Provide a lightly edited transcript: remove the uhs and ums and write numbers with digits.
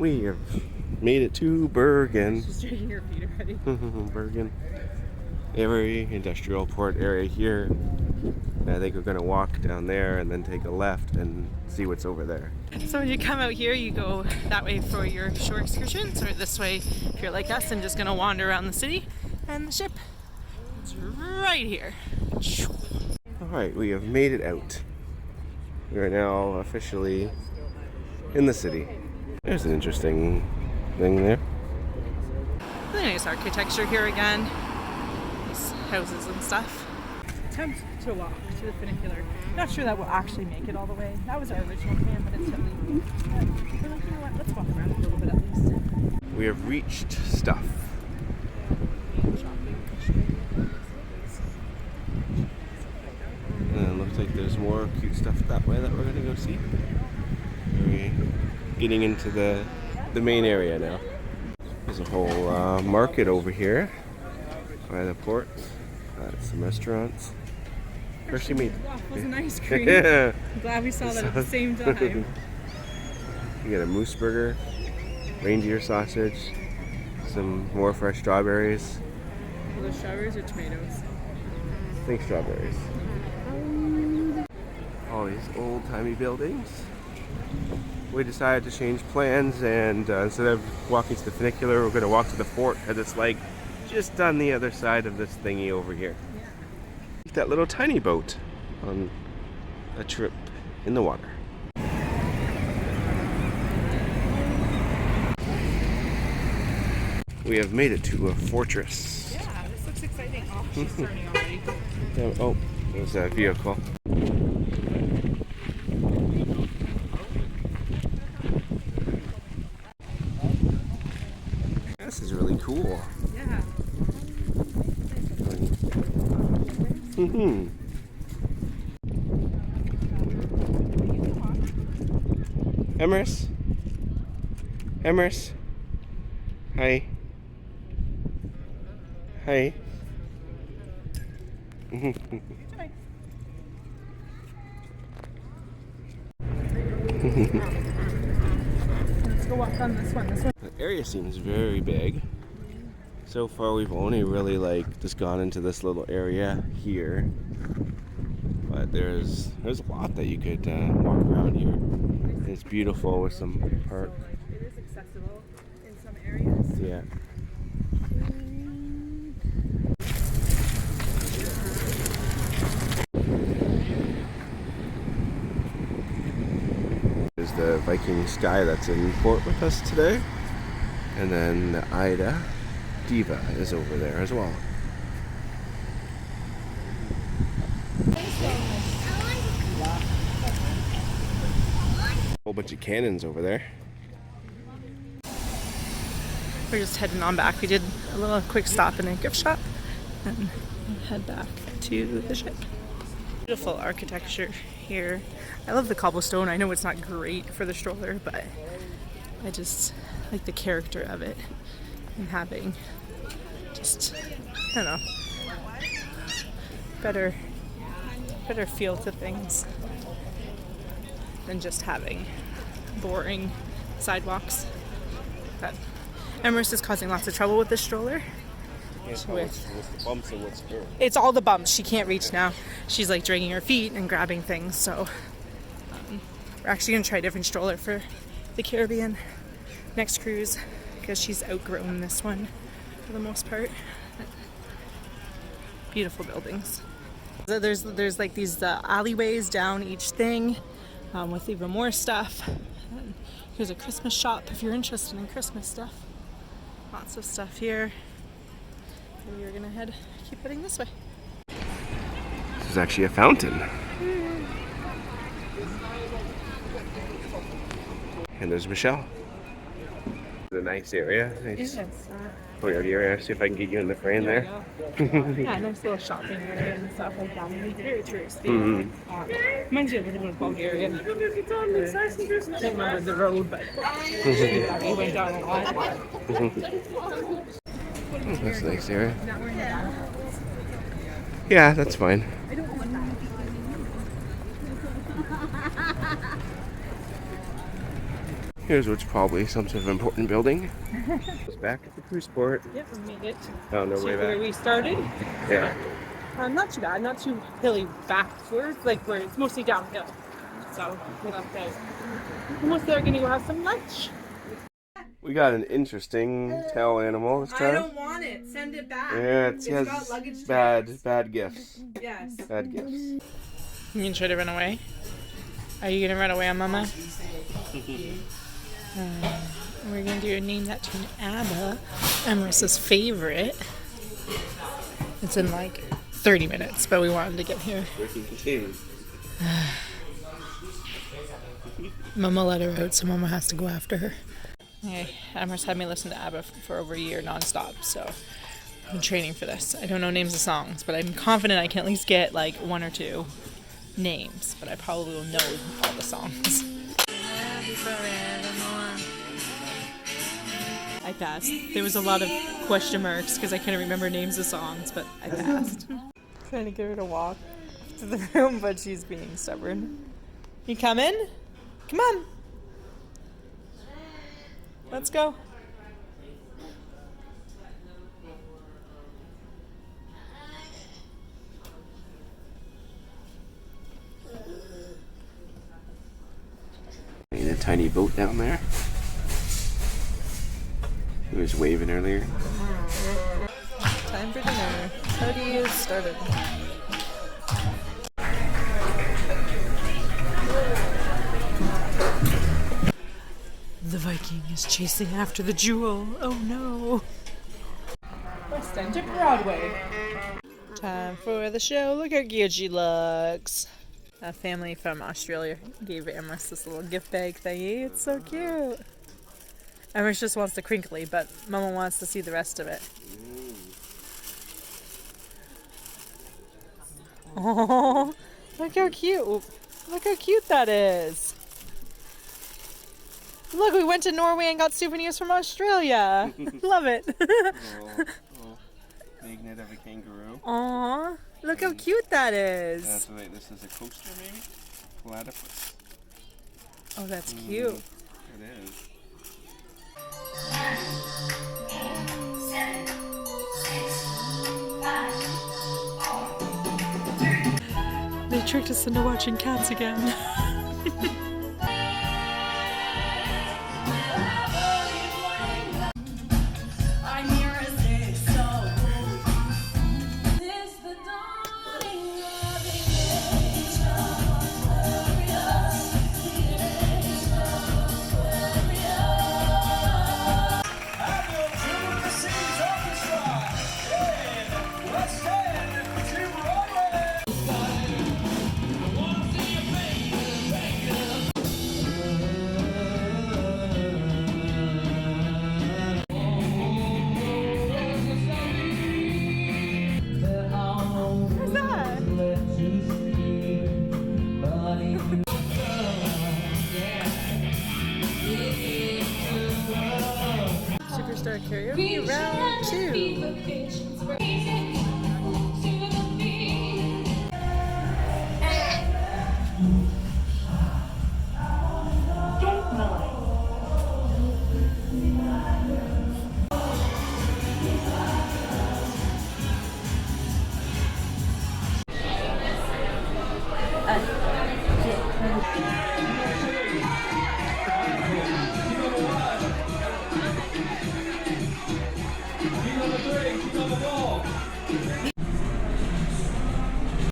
We have made it to Bergen. She's dragging her feet already. Bergen. Very industrial port area here. I think we're going to walk down there and then take a left and see what's over there. So when you come out here, you go that way for your shore excursions, or this way if you're like us and just going to wander around the city. And the ship is right here. Alright, we have made it out. We are now officially in the city. There's an interesting thing there. Really nice architecture here again. Nice houses and stuff. Attempt to walk to the funicular. Not sure that will actually make it all the way. That was our original plan, but it's silly. We're like, you know what? Let's walk around a little bit at least. We have reached stuff. And it looks like there's more cute stuff that way that we're going to go see. We're getting into the main area now. There's a whole market over here by the port. Some restaurants. Freshly made waffles and ice cream. Yeah. I'm glad we saw that at the same time. You get a moose burger, reindeer sausage, some more fresh strawberries. Are those strawberries or tomatoes? I think strawberries. All these old-timey buildings. We decided to change plans, and instead of walking to the funicular, we're going to walk to the fort, because it's like just on the other side of this thingy over here. Yeah. That little tiny boat on a trip in the water. We have made it to a fortress. Yeah, this looks exciting. Oh, she's turning already. Oh, there's a vehicle. This is really cool. Yeah. Emrys? Emrys? Hi. Hi. Let's go walk on this one. The area seems very big. So far we've only really just gone into this little area here. But there's a lot that you could walk around here. It's beautiful with some park. It is accessible in some areas. Yeah. There's the Viking Sky that's in port with us today. And then the Ida Diva is over there as well. Whole bunch of cannons over there. We're just heading on back. We did a little quick stop in a gift shop and head back to the ship. Beautiful architecture here. I love the cobblestone. I know it's not great for the stroller, but I just like the character of it and having just, I don't know, better feel to things than just having boring sidewalks. But Emrys is causing lots of trouble with this stroller. What's the bumps and what's here? It's all the bumps. She can't reach now. She's like dragging her feet and grabbing things. So we're actually gonna try a different stroller for the Caribbean next cruise because she's outgrown this one for the most part. Beautiful buildings. So there's like these alleyways down each thing with even more stuff. And here's a Christmas shop if you're interested in Christmas stuff. Lots of stuff here. So we're gonna keep heading this way. This is actually a fountain. And there's Michelle. It's a nice area. Nice. Oh, yeah, see if I can get you in the frame there. Yeah, nice little shopping area and stuff like that. It's very touristy. Reminds you of living in Bulgaria. I can't remember the road, but we went down a lot. That's a nice area. Yeah, that's fine. Here's what's probably some sort of important building. It's back at the cruise port. Yep, we made it Oh, no to way where back. we started. Yeah. Not too bad, not too hilly backwards, like where it's mostly downhill. So we're almost there, gonna go have some lunch. We got an interesting tail animal this time. I don't want it. Send it back. Yeah, It's has got luggage bad gifts. Yes. Bad gifts. You can try to run away. Are you gonna run away on Mama? We're gonna do a name that tune ABBA, Emeris's favorite. It's in like 30 minutes, but we wanted to get here. We can continue. Mama let her out, so Mama has to go after her. Okay, Emeris had me listen to ABBA for over a year nonstop, so I'm training for this. I don't know names of songs, but I'm confident I can at least get like one or two names, but I probably will know all the songs. I passed. There was a lot of question marks because I couldn't remember names of songs, but I passed. Trying to get her to walk to the room, but she's being stubborn. You coming? Come on. Let's go. In a tiny boat down there. He was waving earlier. Time for dinner. Party is started. The Viking is chasing after the jewel. Oh no. West End to Broadway. Time for the show. Look how cute she looks. A family from Australia gave Emeris this little gift bag thingy. It's so cute. Emeris just wants the crinkly, but Mama wants to see the rest of it. Oh, look how cute. Look how cute that is. Look, we went to Norway and got souvenirs from Australia. Love it. Little magnet of a kangaroo. Aw, look how cute that is. That's right, this is a coaster maybe? Platypus. Oh, that's cute. It is. They tricked us into watching Cats again. Superstar Karaoke Round 2.